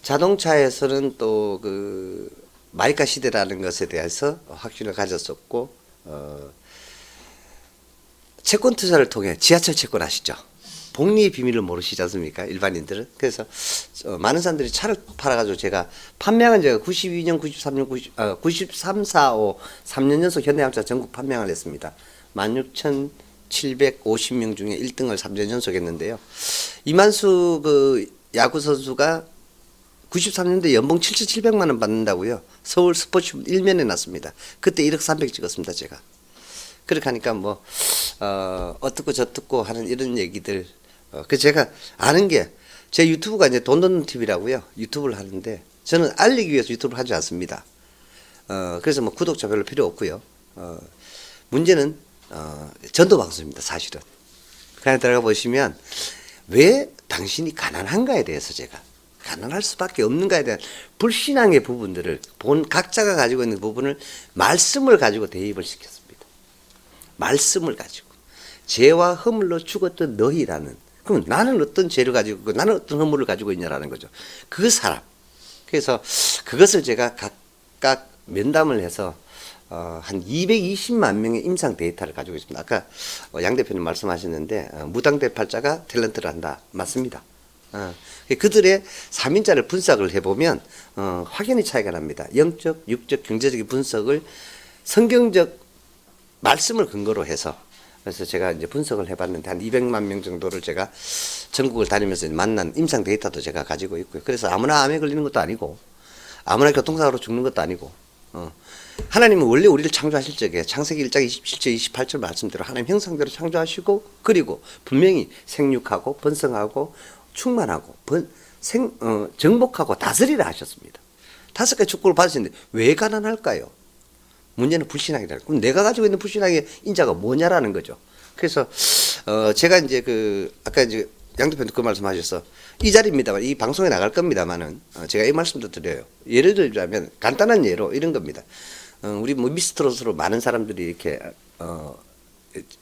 Speaker 6: 자동차에서는 또 그 마이카 시대라는 것에 대해서 확신을 가졌었고 채권 투자를 통해 지하철 채권 아시죠? 복리의 비밀을 모르시지 않습니까? 일반인들은. 그래서 많은 사람들이 차를 팔아가지고 제가 판매한 제가 92년, 93년, 93, 4, 5 3년 연속 현대자동차 전국 판매를 했습니다. 16,750명 중에 1등을 3년 연속 했는데요. 이만수 그 야구 선수가 93년도에 연봉 7,700만 원 받는다고요. 서울 스포츠 일면에 났습니다. 그때 1억 300 찍었습니다, 제가. 그렇게 하니까 뭐 어떻고 저떻고 하는 이런 얘기들. 그 제가 아는 게 제 유튜브가 이제 돈 넣는 TV라고요. 유튜브를 하는데 저는 알리기 위해서 유튜브를 하지 않습니다. 그래서 뭐 구독자 별로 필요 없고요. 문제는 전도 방송입니다. 사실은. 그 안에 들어가 보시면 왜 당신이 가난한가에 대해서 제가 가난할 수밖에 없는가에 대한 불신앙의 부분들을 각자가 가지고 있는 부분을 말씀을 가지고 대입을 시켰습니다. 말씀을 가지고 죄와 허물로 죽었던 너희라는, 그럼 나는 어떤 죄를 가지고 있고 나는 어떤 허물을 가지고 있냐라는 거죠. 그 사람. 그래서 그것을 제가 각각 면담을 해서 한 220만 명의 임상 데이터를 가지고 있습니다. 아까 양 대표님 말씀하셨는데 무당대팔자가 탤런트를 한다. 맞습니다. 그들의 3인자를 분석을 해보면 확연히 차이가 납니다. 영적, 육적, 경제적인 분석을 성경적 말씀을 근거로 해서, 그래서 제가 이제 분석을 해봤는데 한 200만 명 정도를 제가 전국을 다니면서 만난 임상 데이터도 제가 가지고 있고요. 그래서 아무나 암에 걸리는 것도 아니고 아무나 교통사고로 죽는 것도 아니고 하나님은 원래 우리를 창조하실 적에 창세기 1장 27절 28절 말씀대로 하나님 형상대로 창조하시고, 그리고 분명히 생육하고 번성하고 충만하고 정복하고 다스리라 하셨습니다. 5가지 축복을 받으셨는데 왜 가난할까요? 문제는 불신앙이다. 그럼 내가 가지고 있는 불신앙의 인자가 뭐냐라는 거죠. 그래서 제가 이제 아까 이제 양 대표님 그 말씀하셔서 이 자리입니다만, 이 방송에 나갈 겁니다만은 제가 이 말씀도 드려요. 예를 들자면 간단한 예로 이런 겁니다. 우리 뭐 미스트롯으로 많은 사람들이 이렇게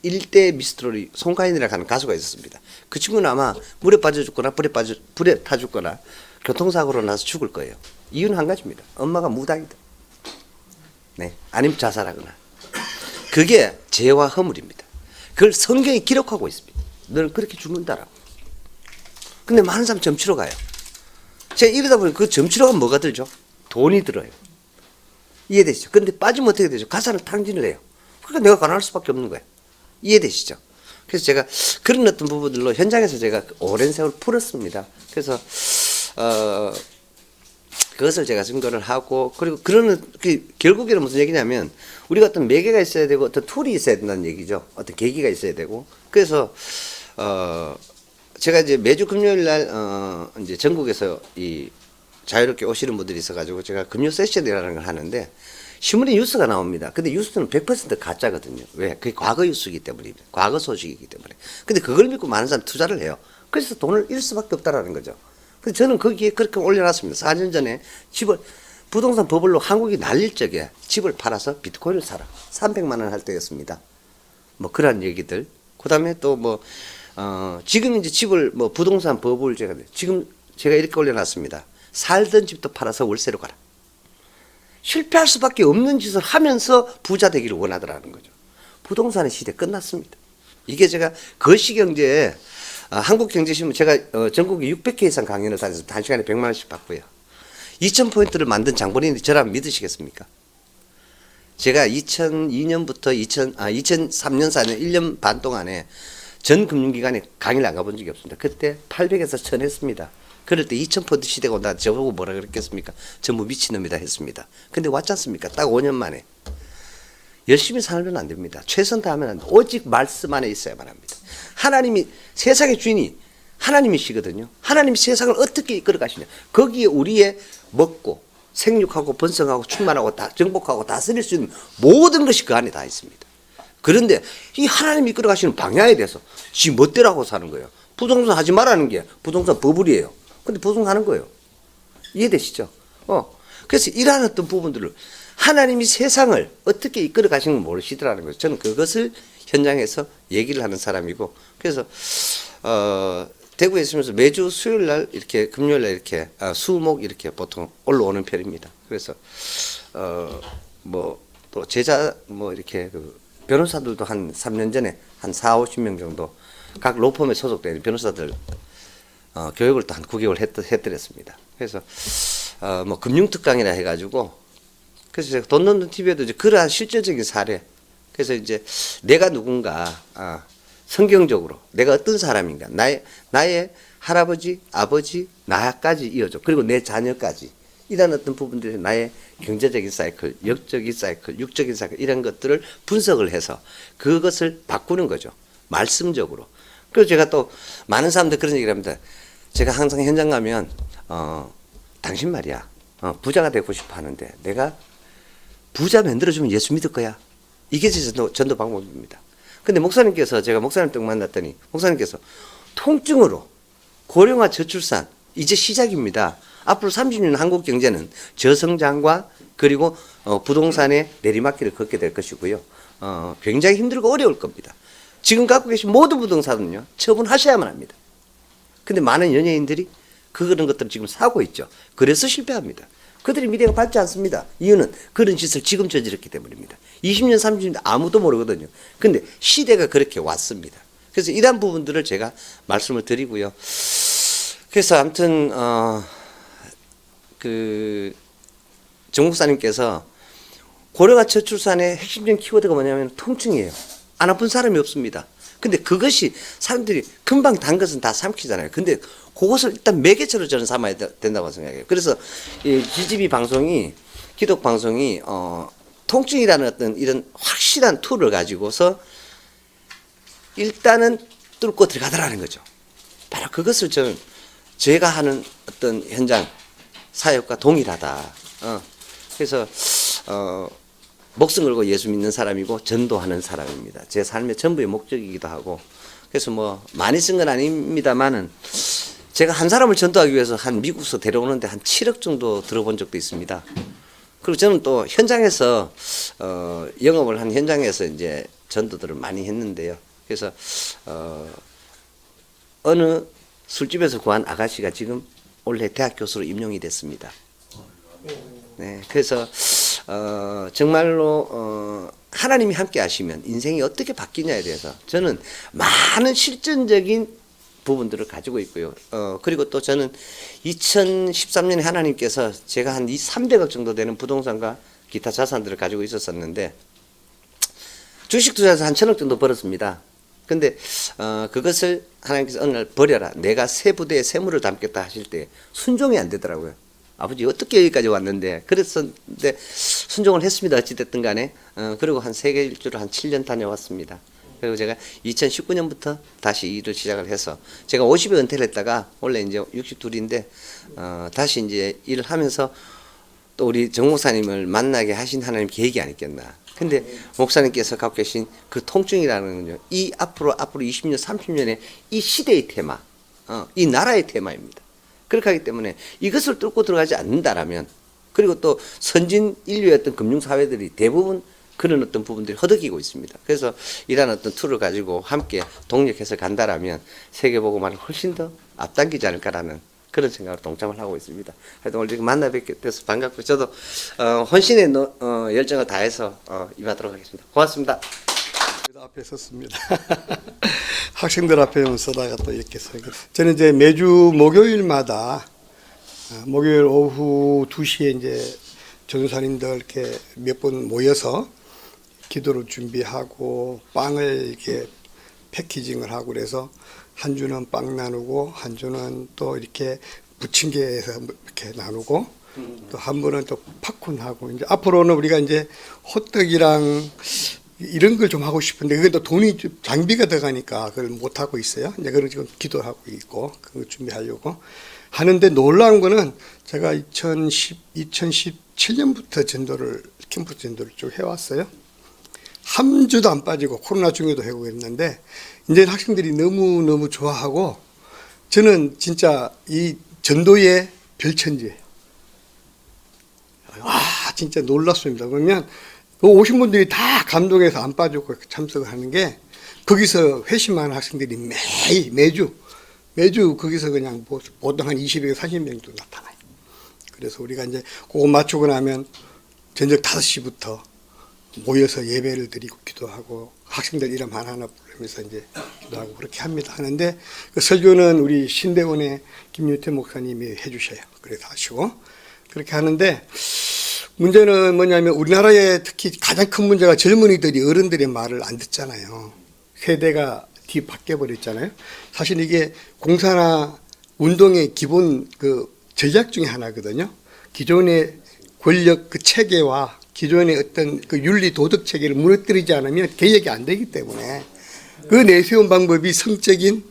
Speaker 6: 일대 미스트롯이 송가인이라고 하는 가수가 있었습니다. 그 친구는 아마 물에 빠져 죽거나 불에 타 죽거나 교통사고로 나서 죽을 거예요. 이유는 한 가지입니다. 엄마가 무당이다. 네, 아니면 자살하거나. 그게 죄와 허물입니다. 그걸 성경이 기록하고 있습니다. 너는 그렇게 죽는다라고. 근데 많은 사람 점치러 가요. 제가 이러다 보니 그 점치러 가면 뭐가 들죠? 돈이 들어요. 이해되시죠? 근데 빠지면 어떻게 되죠? 가사를 탕진을 해요. 그러니까 내가 가난할 수밖에 없는 거예요. 이해되시죠? 그래서 제가 그런 어떤 부분들로 현장에서 제가 오랜 세월 풀었습니다. 그래서 그것을 제가 증거를 하고, 그리고 결국에는 무슨 얘기냐면 우리가 어떤 매개가 있어야 되고 어떤 툴이 있어야 된다는 얘기죠. 어떤 계기가 있어야 되고. 그래서 제가 이제 매주 금요일 날 이제 전국에서 이 자유롭게 오시는 분들이 있어가지고 제가 금요 세션이라는 걸 하는데 신문에 뉴스가 나옵니다. 근데 뉴스는 100% 가짜거든요. 왜? 그게 과거 뉴스이기 때문입니다. 과거 소식이기 때문에. 근데 그걸 믿고 많은 사람 투자를 해요. 그래서 돈을 잃을 수밖에 없다라는 거죠. 그래서 저는 거기에 그렇게 올려놨습니다. 4년 전에 부동산 버블로 한국이 날릴 적에 집을 팔아서 비트코인을 사라. 300만 원 할 때였습니다. 뭐 그런 얘기들. 그 다음에 또 지금 이제 집을 부동산 버블 지금 제가 이렇게 올려놨습니다. 살던 집도 팔아서 월세로 가라. 실패할 수밖에 없는 짓을 하면서 부자 되기를 원하더라는 거죠. 부동산의 시대 끝났습니다. 이게 제가 거시경제에 한국경제신문 제가 전국에 600회 이상 강연을 다녀서 단시간에 100만 원씩 받고요. 2000포인트를 만든 장본인이 저라면 믿으시겠습니까? 제가 2002년부터 2003년 4년 1년 반 동안에 전 금융기관에 강의를 안 가본 적이 없습니다. 그때 800에서 1000 했습니다. 그럴 때 2000포인트 시대가 온다. 저보고 뭐라 그랬겠습니까? 전부 미친놈이다 했습니다. 근데 왔지 않습니까? 딱 5년 만에. 열심히 살면 안 됩니다. 최선 다하면 안 됩니다. 오직 말씀 안에 있어야만 합니다. 하나님이 세상의 주인이 하나님이시거든요. 하나님이 세상을 어떻게 이끌어 가시냐. 거기에 우리의 먹고 생육하고 번성하고 충만하고 정복하고 다스릴 수 있는 모든 것이 그 안에 다 있습니다. 그런데 이 하나님이 이끌어 가시는 방향에 대해서 지 멋대로 사는 거예요. 부동산 하지 말라는 게 부동산 버블이에요. 근데 부동산 하는 거예요. 이해되시죠? 그래서 이러한 어떤 부분들을 하나님이 세상을 어떻게 이끌어 가시는 걸 모르시더라는 거죠. 저는 그것을 현장에서 얘기를 하는 사람이고, 그래서 대구에 있으면서 매주 수요일 날 이렇게 금요일 날 이렇게 수목 이렇게 보통 올라오는 편입니다. 그래서 또 제자 이렇게 변호사들도 한 3년 전에 한 40-50명 정도 각 로펌에 소속된 변호사들 교육을 또 한 9개월 해드렸습니다. 그래서 금융특강이라 해가지고, 그래서 제가 돈 넣는 TV에도 이제 그러한 실제적인 사례, 그래서 이제 내가 누군가 성경적으로 내가 어떤 사람인가, 나의 할아버지, 아버지, 나까지 이어져, 그리고 내 자녀까지 이런 어떤 부분들이 나의 경제적인 사이클, 영적인 사이클, 육적인 사이클 이런 것들을 분석을 해서 그것을 바꾸는 거죠. 말씀적으로. 그래서 제가 또 많은 사람들 그런 얘기를 합니다. 제가 항상 현장 가면 당신 말이야 부자가 되고 싶어 하는데 내가 부자 만들어주면 예수 믿을 거야. 이게 제 전도 방법입니다. 근데 목사님께서 제가 목사님 또 만났더니 목사님께서 통증으로 고령화 저출산 이제 시작입니다. 앞으로 30년 한국 경제는 저성장과 그리고 부동산의 내리막길을 걷게 될 것이고요. 굉장히 힘들고 어려울 겁니다. 지금 갖고 계신 모든 부동산은요, 처분하셔야만 합니다. 근데 많은 연예인들이 그런 것들을 지금 사고 있죠. 그래서 실패합니다. 그들의 미래가 밝지 않습니다. 이유는 그런 짓을 지금 저질렀기 때문입니다. 20년, 30년 아무도 모르거든요. 근데 시대가 그렇게 왔습니다. 그래서 이러한 부분들을 제가 말씀을 드리고요. 그래서 아무튼 정 목사님께서 고령화 저출산의 핵심적인 키워드가 뭐냐면 통증이에요. 안 아픈 사람이 없습니다. 근데 그것이 사람들이 금방 단 것은 다 삼키잖아요. 근데 그것을 일단 매개체로 저는 삼아야 된다고 생각해요. 그래서 이 GGB 방송이 기독 방송이 통증이라는 어떤 이런 확실한 툴을 가지고서 일단은 뚫고 들어가더라는 거죠. 바로 그것을 저는 제가 하는 어떤 현장 사역과 동일하다. 그래서 목숨 걸고 예수 믿는 사람이고 전도하는 사람입니다. 제 삶의 전부의 목적이기도 하고. 그래서 뭐 많이 쓴 건 아닙니다만은 제가 한 사람을 전도하기 위해서 한 미국에서 데려오는데 한 7억 정도 들어본 적도 있습니다. 그리고 저는 또 현장에서 영업을 한 현장에서 이제 전도들을 많이 했는데요. 그래서 어느 술집에서 구한 아가씨가 지금 올해 대학 교수로 임용이 됐습니다. 네, 그래서 정말로 하나님이 함께 하시면 인생이 어떻게 바뀌냐에 대해서 저는 많은 실전적인 부분들을 가지고 있고요. 그리고 또 저는 2013년에 하나님께서 제가 한 300억 정도 되는 부동산과 기타 자산들을 가지고 있었었는데 주식 투자해서 한 1000억 정도 벌었습니다. 근데 그것을 하나님께서 어느 날 버려라. 내가 새 부대에 세물을 담겠다 하실 때 순종이 안 되더라고요. 아버지 어떻게 여기까지 왔는데 그랬었는데 순종을 했습니다. 어찌됐든 간에 그리고 한 세계 일주를 한 7년 다녀왔습니다. 그리고 제가 2019년부터 다시 일을 시작을 해서 제가 50에 은퇴를 했다가 원래 이제 62인데 다시 이제 일을 하면서 또 우리 정 목사님을 만나게 하신 하나님 계획이 아니겠나. 근데 목사님께서 갖고 계신 그 통증이라는 건요, 이 앞으로 20년, 30년의 이 시대의 테마, 이 나라의 테마입니다. 그렇게 하기 때문에 이것을 뚫고 들어가지 않는다라면, 그리고 또 선진 인류의 어떤 금융사회들이 대부분 그런 어떤 부분들이 허덕이고 있습니다. 그래서 이러한 어떤 툴을 가지고 함께 동력해서 간다라면 세계보고만을 훨씬 더 앞당기지 않을까라는 그런 생각으로 동참을 하고 있습니다. 하여튼 오늘 만나 뵙게 돼서 반갑고 저도 혼신의 열정을 다해서 임하도록 하겠습니다. 고맙습니다.
Speaker 2: 앞에 섰습니다. 학생들 앞에 서다가 또 이렇게 서게. 저는 이제 매주 목요일마다 목요일 오후 2시에 이제 전도사님들 이렇게 몇 번 모여서 기도를 준비하고 빵을 이렇게 패키징을 하고 그래서 한 주는 빵 나누고 한 주는 또 이렇게 부침개에서 이렇게 나누고 또 한 번은 또 팝콘하고 이제 앞으로는 우리가 이제 호떡이랑 이런 걸 좀 하고 싶은데 그게 또 돈이 좀 장비가 들어가니까 그걸 못 하고 있어요. 이제 그걸 지금 기도하고 있고 그거 준비하려고 하는데 놀라운 거는 제가 2017년부터 전도를 캠프 전도를 쭉 해왔어요. 한 주도 안 빠지고 코로나 중에도 하고 했는데 이제 학생들이 너무 좋아하고 저는 진짜 이 전도의 별천지예요. 와 진짜 놀랐습니다. 그러면 오신 분들이 다 감동해서 안 빠지고 참석을 하는 게 거기서 회심하는 학생들이 매주 거기서 그냥 보통 한 20에서 30명도 나타나요. 그래서 우리가 이제 그거 맞추고 나면 저녁 5시부터 모여서 예배를 드리고 기도하고 학생들 이름 하나하나 부르면서 이제 기도하고 그렇게 합니다. 하는데 그 설교는 우리 신대원의 김유태 목사님이 해주셔요. 그래서 하시고 그렇게 하는데 문제는 뭐냐면 우리나라의 특히 가장 큰 문제가 젊은이들이 어른들의 말을 안 듣잖아요. 세대가 뒤바뀌어 버렸잖아요. 사실 이게 공사나 운동의 기본 그 전략 중에 하나거든요. 기존의 권력 그 체계와 기존의 어떤 그 윤리 도덕 체계를 무너뜨리지 않으면 개혁이 안 되기 때문에 그 내세운 방법이 성적인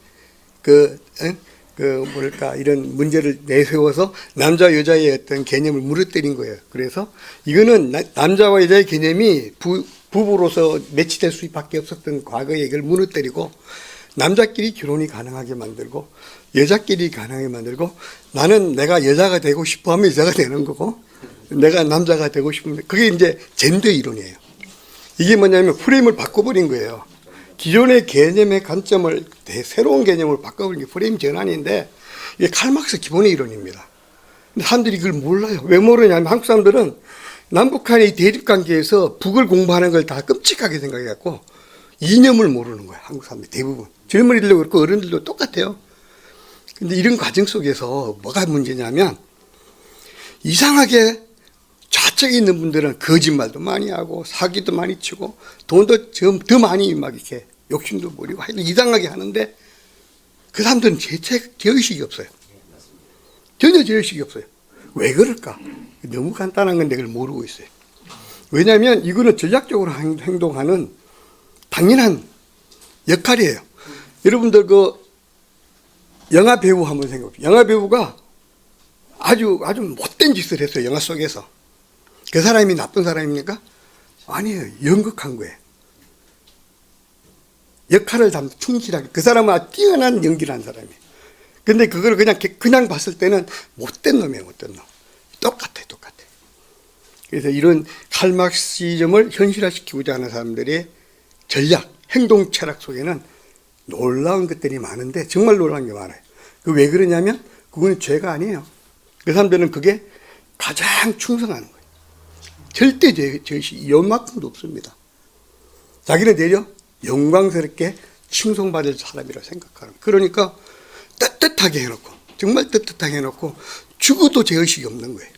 Speaker 2: 이런 문제를 내세워서 남자 여자의 어떤 개념을 무너뜨린 거예요. 그래서 이거는 남자와 여자의 개념이 부부로서 매치될 수밖에 없었던 과거의 얘기를 무너뜨리고 남자끼리 결혼이 가능하게 만들고 여자끼리 가능하게 만들고 나는 내가 여자가 되고 싶어 하면 여자가 되는 거고 내가 남자가 되고 싶으면 그게 이제 젠더 이론이에요. 이게 뭐냐면 프레임을 바꿔버린 거예요. 기존의 개념의 관점을 새로운 개념으로 바꿔버린 게 프레임 전환인데 이게 칼막스 기본의 이론입니다. 근데 사람들이 이걸 몰라요. 왜 모르냐면 한국 사람들은 남북한의 대립관계에서 북을 공부하는 걸 다 끔찍하게 생각해갖고 이념을 모르는 거예요. 한국 사람들이 대부분. 젊은이들도 그렇고 어른들도 똑같아요. 근데 이런 과정 속에서 뭐가 문제냐면 이상하게 좌측에 있는 분들은 거짓말도 많이 하고 사기도 많이 치고 돈도 더 많이 막 이렇게 욕심도 부리고 하여튼 이상하게 하는데 그 사람들은 죄의식이 없어요. 전혀 죄의식이 없어요. 왜 그럴까? 너무 간단한 건데 그걸 모르고 있어요. 왜냐하면 이거는 전략적으로 행동하는 당연한 역할이에요. 여러분들 그 영화 배우 한번 생각해보세요. 영화 배우가 아주 못된 짓을 했어요. 영화 속에서. 그 사람이 나쁜 사람입니까? 아니에요. 연극한 거예요. 역할을 충실하게. 그 사람은 아주 뛰어난 연기를 한 사람이에요. 근데 그걸 그냥 봤을 때는 못된 놈이에요. 못된 놈. 똑같아. 그래서 이런 칼막시즘을 현실화시키고자 하는 사람들의 전략, 행동 철학 속에는 놀라운 것들이 많은데 정말 놀라운 게 많아요. 그 왜 그러냐면 그거는 죄가 아니에요. 그 사람들은 그게 가장 충성하는 거예요. 절대 죄의식이 요만큼도 없습니다. 자기는 내려 영광스럽게 칭송받을 사람이라고 생각하는 거예요. 그러니까 떳떳하게 해놓고 정말 떳떳하게 해놓고 죽어도 죄의식이 없는 거예요.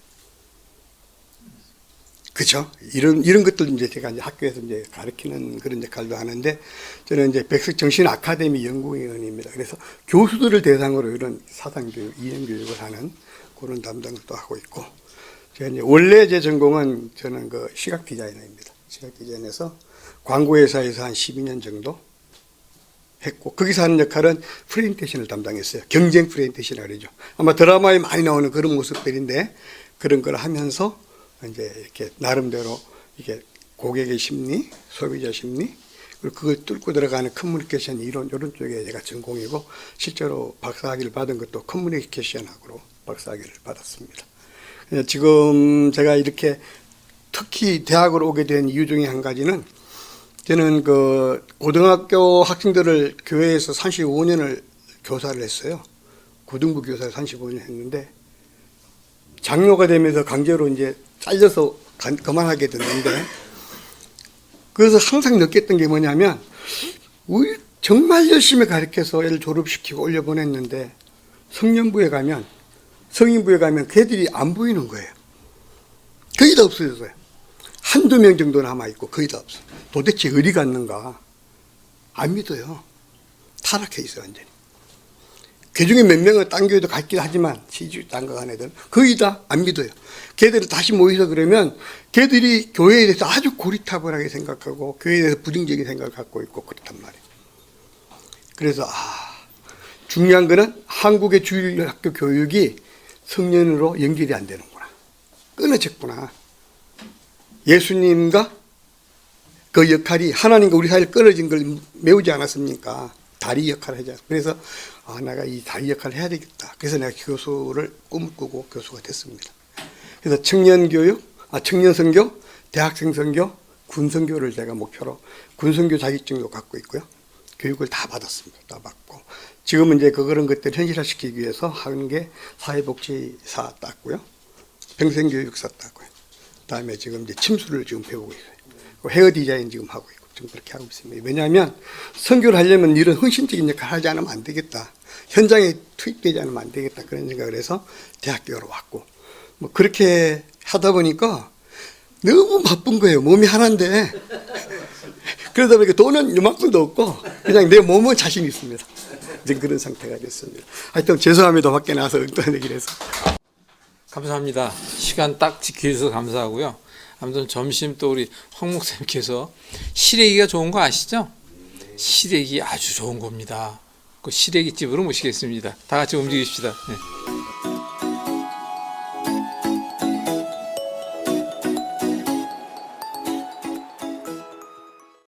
Speaker 2: 그렇죠? 이런 것들 이제 제가 이제 학교에서 이제 가르치는 그런 역할도 하는데 저는 이제 백석정신 아카데미 연구위원입니다. 그래서 교수들을 대상으로 이런 사상교육, 이념교육을 하는 그런 담당을 또 하고 있고 제가 이제 원래 제 전공은 저는 그 시각 디자이너입니다. 시각 디자인에서 광고회사에서 한 12년 정도 했고 거기서 하는 역할은 프레젠테이션을 담당했어요. 경쟁 프레젠테이션이라고 그러죠. 아마 드라마에 많이 나오는 그런 모습들인데 그런 걸 하면서 이제 이렇게 나름대로 이게 고객의 심리, 소비자 심리, 그리고 그걸 뚫고 들어가는 커뮤니케이션 이론 이런 쪽에 제가 전공이고 실제로 박사학위를 받은 것도 커뮤니케이션학으로 박사학위를 받았습니다. 지금 제가 이렇게 특히 대학을 오게 된 이유 중에 한 가지는 저는 그 고등학교 학생들을 교회에서 35년을 교사를 했어요. 고등부 교사를 35년 했는데 장로가 되면서 강제로 이제 잘려서 그만하게 됐는데 그래서 항상 느꼈던 게 뭐냐면 우리 정말 열심히 가르쳐서 애를 졸업시키고 올려보냈는데 성년부에 가면 성인부에 가면 걔들이 안 보이는 거예요. 거의 다 없어졌어요. 한두 명 정도 남아있고 거의 다 없어요. 도대체 어디 갔는가 안 믿어요. 타락해 있어요 완전히. 그 중에 몇 명은 딴 교회도 갔긴 하지만 시주 딴 거 간 애들은 거의 다 안 믿어요. 걔들이 다시 모여서 그러면 걔들이 교회에 대해서 아주 고리타분하게 생각하고 교회에 대해서 부정적인 생각을 갖고 있고 그렇단 말이에요. 그래서 중요한 거는 한국의 주일학교 교육이 성년으로 연결이 안 되는구나. 끊어졌구나. 예수님과 그 역할이 하나님과 우리 사이를 끊어진 걸 메우지 않았습니까? 다리 역할을 하자. 그래서 내가 이 다리 역할을 해야 되겠다. 그래서 내가 교수를 꿈을 꾸고 교수가 됐습니다. 그래서 청년교육, 청년선교, 대학생선교, 군선교를 제가 목표로 군선교 자격증도 갖고 있고요. 교육을 다 받았습니다. 다 받고 지금은 이제 그런 것들 현실화시키기 위해서 하는 게 사회복지사 땄고요. 평생교육사 땄고요. 그다음에 지금 이제 침수를 지금 배우고 있어요. 헤어 디자인 지금 하고 있고 지금 그렇게 하고 있습니다. 왜냐하면 선교를 하려면 이런 헌신적인 역할을 하지 않으면 안 되겠다. 현장에 투입되지 않으면 안 되겠다. 그런 생각을 해서 대학교로 왔고 뭐 그렇게 하다 보니까 너무 바쁜 거예요. 몸이 하나인데 그러다 보니까 돈은 요만큼도 없고 그냥 내 몸은 자신 있습니다. 이제 그런 상태가 됐습니다. 하여튼 죄송합니다. 밖에 나와서 엉뚱한 얘기를 해서.
Speaker 4: 감사합니다. 시간 딱 지켜주셔서 감사하고요. 아무튼 점심 또 우리 황 목사님께서 시래기가 좋은 거 아시죠? 시래기 아주 좋은 겁니다. 그 시래기 집으로 모시겠습니다. 다 같이 움직이십시다. 네.